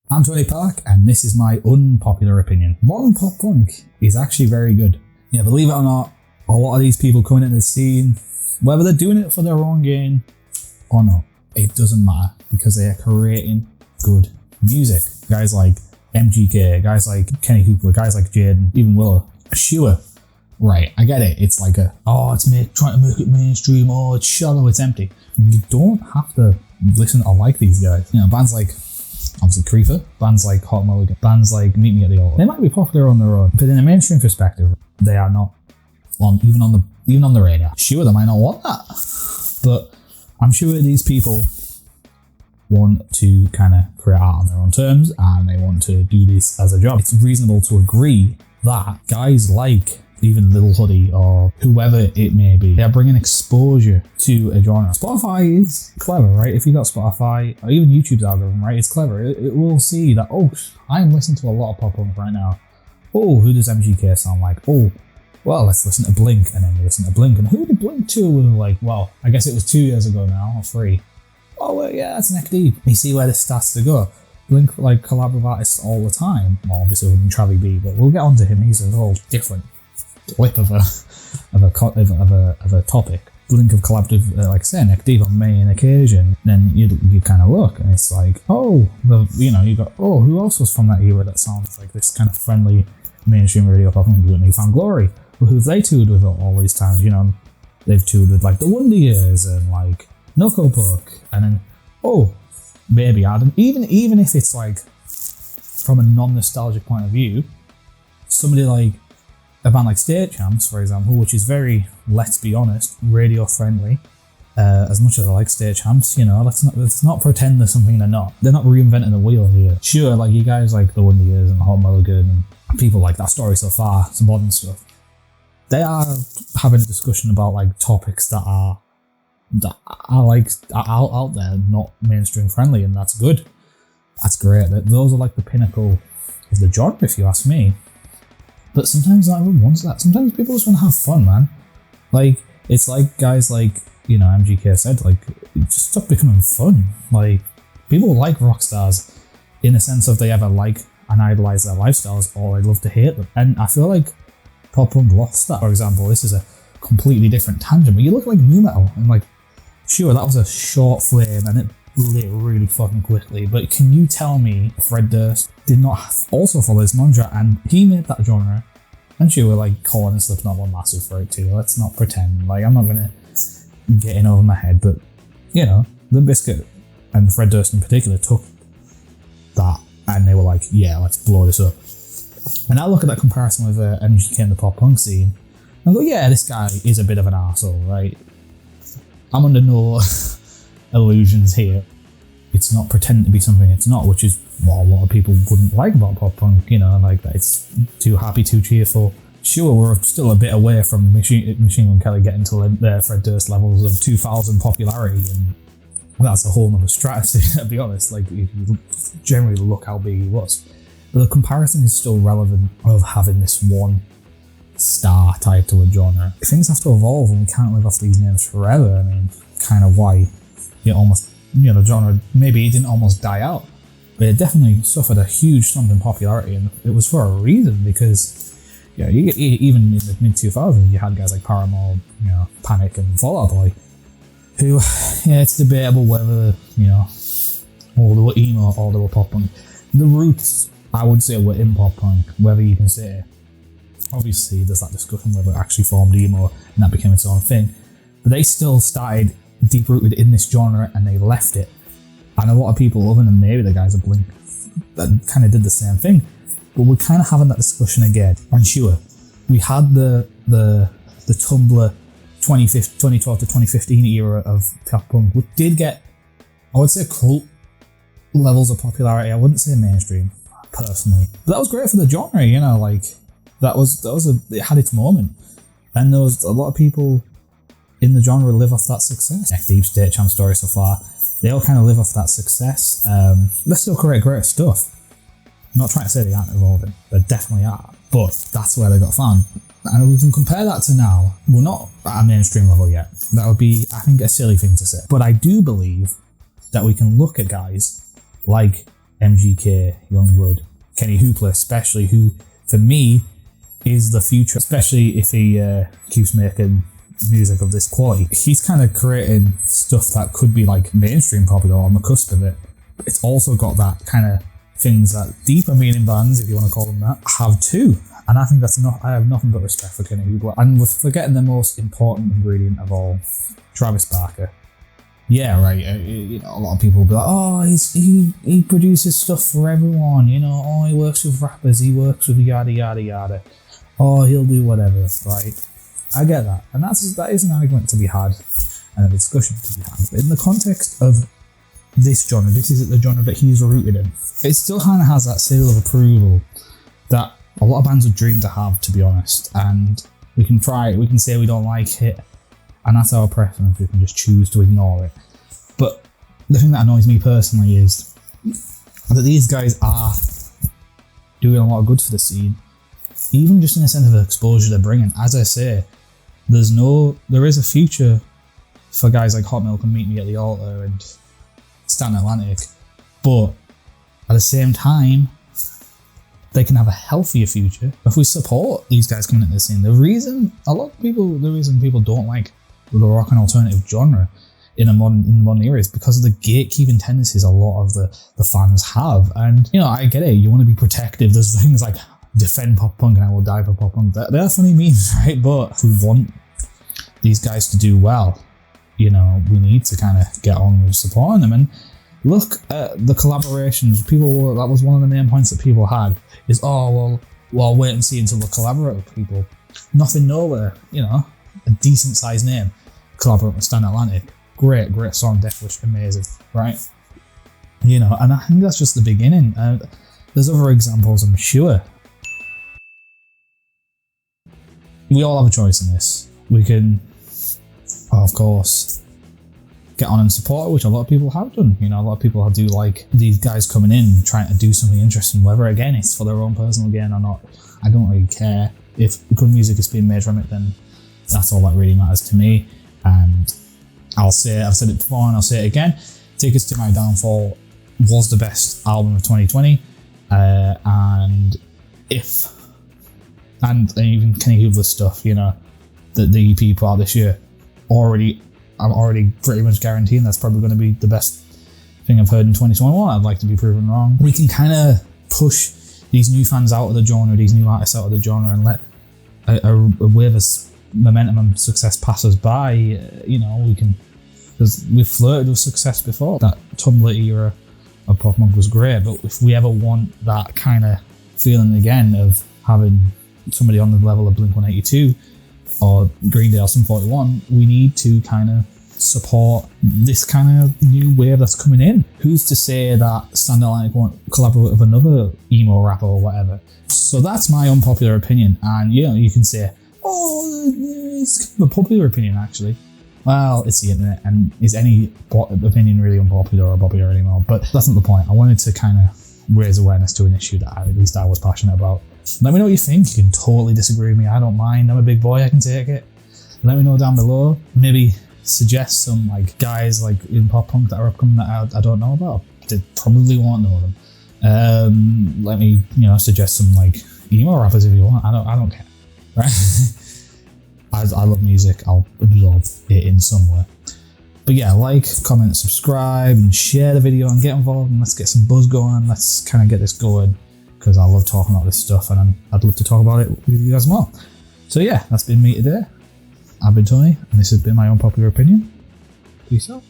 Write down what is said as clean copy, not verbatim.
I'm Tony Park, and this is my unpopular opinion. Modern pop punk is actually very good. Yeah, believe it or not, a lot of these people coming into the scene, whether they're doing it for their own gain or not, it doesn't matter because they are creating good music. Guys like MGK, guys like Kenny Hoopla, guys like Jaden, even Willow. Sure, right, I get it. It's like trying to make it mainstream, it's shallow, it's empty. You don't have to listen or like these guys. You know, bands like obviously Creeper, bands like Hot Mulligan, bands like Meet Me at the Altar. They might be popular on their own, but in a mainstream perspective, they are not even on the radar. Sure, they might not want that, but I'm sure these people want to kind of create art on their own terms, and they want to do this as a job. It's reasonable to agree that guys like even Little Hoodie or whoever it may be, they're bringing exposure to a genre. Spotify is clever, right? If you got Spotify or even YouTube's algorithm, right, it's clever. It will see that, oh, I'm listening to a lot of pop punk right now. Oh, who does MGK sound like? Oh, well, let's listen to Blink, and then you listen to Blink. And who did Blink to? We were like, well, I guess it was 2 years ago now, or 3. Oh, well, yeah, that's neck deep. You see where this starts to go. Blink like collab with artists all the time. Well, obviously with Travis B, but we'll get onto him. He's a whole different flip of a topic. Blink have collabed with, like I say, neck deep on many occasion. Then you kind of look, and it's like, oh, you got, oh, who else was from that era that sounds like this kind of friendly mainstream radio pop punk group? You found Glory. Well, who have they toured with all these times? You know, they've toured with like the Wonder Years and like Knuckle Puck, and then maybe Adam. Even if it's like from a non-nostalgic point of view, somebody like a band like State Champs, for example, which is very, let's be honest, radio friendly. As much as I like State Champs, you know, let's not pretend they're something they're not. They're not reinventing the wheel here. Sure, like you guys like the Wonder Years and the Hot Mulligan and people like That Story So Far, some modern stuff. They are having a discussion about like topics that are out there, not mainstream friendly, and that's good. That's great. Those are like the pinnacle of the genre, if you ask me. But sometimes not everyone wants that. Sometimes people just want to have fun, man. Like, it's like guys like, you know, MGK said, like, just stop becoming fun. Like, people like rock stars in the sense of they either like and idolize their lifestyles or they love to hate them. And I feel like pop punk lost that. For example, this is a completely different tangent, but you look like nu metal and like, sure, that was a short flame and it lit really fucking quickly, but can you tell me Fred Durst did not also follow this mantra and he made that genre? And sure, like Colin and Slipknot were massive for it too. Let's not pretend. Like, I'm not gonna get in over my head, but you know, Limp Bizkit and Fred Durst in particular took that and they were like, yeah, let's blow this up. And I look at that comparison with MGK and the pop punk scene and go, yeah, this guy is a bit of an arsehole, right? I'm under no illusions here. It's not pretending to be something it's not, which is what a lot of people wouldn't like about pop punk, you know, like that it's too happy, too cheerful. Sure, we're still a bit away from Machine Gun Kelly getting to Fred Durst levels of 2000 popularity, and that's a whole nother strategy, to be honest. Like, if you generally look how big he was. But the comparison is still relevant of having this one star tied to a genre. Things have to evolve and we can't live off these names forever. I mean, kind of why the genre, maybe it didn't almost die out, but it definitely suffered a huge slump in popularity, and it was for a reason, because even in the mid-2000s you had guys like Paramore, you know, Panic and Fall Out Boy, who, yeah, it's debatable whether, you know, or they were emo or they were pop punk. The roots, I would say, were in pop punk, whether you can say, obviously there's that discussion whether it actually formed emo and that became its own thing, but they still started deep rooted in this genre and they left it. And a lot of people, other than maybe the guys at Blink, that kind of did the same thing. But we're kind of having that discussion again. And sure, we had the Tumblr 2012 to 2015 era of pop punk, which did get, I would say, cult levels of popularity. I wouldn't say mainstream, personally, but that was great for the genre. You know, like it had its moment, and there was a lot of people in the genre live off that success. Neck Deep, State Champ, Story So Far, they all kind of live off that success. They still create great stuff. I'm not trying to say they aren't evolving, they definitely are, but that's where they got found. And we can compare that to now. We're not at a mainstream level yet. That would be, I think, a silly thing to say. But I do believe that we can look at guys like MGK, Youngblood, Kenny Hoopla especially, who for me is the future, especially if he keeps making music of this quality. He's kind of creating stuff that could be like mainstream popular, on the cusp of it. But it's also got that kind of things that deeper meaning bands, if you want to call them that, have too. And I think that's enough. I have nothing but respect for Kenny Hoopla. And we're forgetting the most important ingredient of all, Travis Barker. Yeah, right. A lot of people will be like, oh, he produces stuff for everyone. Oh, he works with rappers. He works with yada yada yada. Oh, he'll do whatever, right? I get that, and that is an argument to be had and a discussion to be had. But in the context of this genre, this is the genre that he's rooted in. It still kind of has that seal of approval that a lot of bands would dream to have, to be honest. And we can say we don't like it, and that's our preference. We can just choose to ignore it. But the thing that annoys me personally is that these guys are doing a lot of good for the scene, even just in the sense of exposure they're bringing. As I say, there is a future for guys like Hot Milk and Meet Me at the Altar and Stand Atlantic, but at the same time, they can have a healthier future if we support these guys coming into the scene. The reason people don't like the rock and alternative genre in modern era is because of the gatekeeping tendencies a lot of the fans have. And I get it, you want to be protective. There's things like defend pop punk and I will die for pop punk. They're funny memes, right? But if we want these guys to do well, we need to kind of get on with supporting them. And look at the collaborations. That was one of the main points that people had is, well, wait and see until they collaborate with people. Nothing Nowhere, a decent sized name, collaborate with Stand Atlantic. Great song, Deathwish, amazing, right? And I think that's just the beginning. There's other examples, I'm sure. We all have a choice in this. We can, of course, get on and support it, which a lot of people have done. A lot of people do like these guys coming in, trying to do something interesting, whether, again, it's for their own personal gain or not. I don't really care. If good music is being made from it, then that's all that really matters to me. And I've said it before and I'll say it again, Tickets to My Downfall was the best album of 2020. And even Kenny Hoopla stuff, the EP put out this year, I'm already pretty much guaranteeing that's probably going to be the best thing I've heard in 2021. I'd like to be proven wrong. We can kind of push these new fans out of the genre, these new artists out of the genre, and let a wave of momentum and success pass us by. We can, because we've flirted with success before. That Tumblr era of pop punk was great, but if we ever want that kind of feeling again of having somebody on the level of Blink-182 or Green Day or Sum 41, we need to kind of support this kind of new wave that's coming in. Who's to say that Stand Atlantic won't collaborate with another emo rapper or whatever? So that's my unpopular opinion. And you can say, it's kind of a popular opinion actually. Well, it's the internet, and is any opinion really unpopular or popular anymore? But that's not the point. I wanted to kind of raise awareness to an issue that at least I was passionate about. Let me know what you think. You can totally disagree with me. I don't mind. I'm a big boy. I can take it. Let me know down below. Maybe suggest some guys in pop punk that are upcoming that I don't know about. They probably won't know them. Let me suggest some emo rappers if you want. I don't care. Right? I love music. I'll absorb it in some way. But yeah, comment, subscribe, and share the video and get involved, and let's get some buzz going. Let's kind of get this going, because I love talking about this stuff, and I'd love to talk about it with you guys more. So yeah, that's been me today. I've been Tony, and this has been my unpopular opinion. Peace out.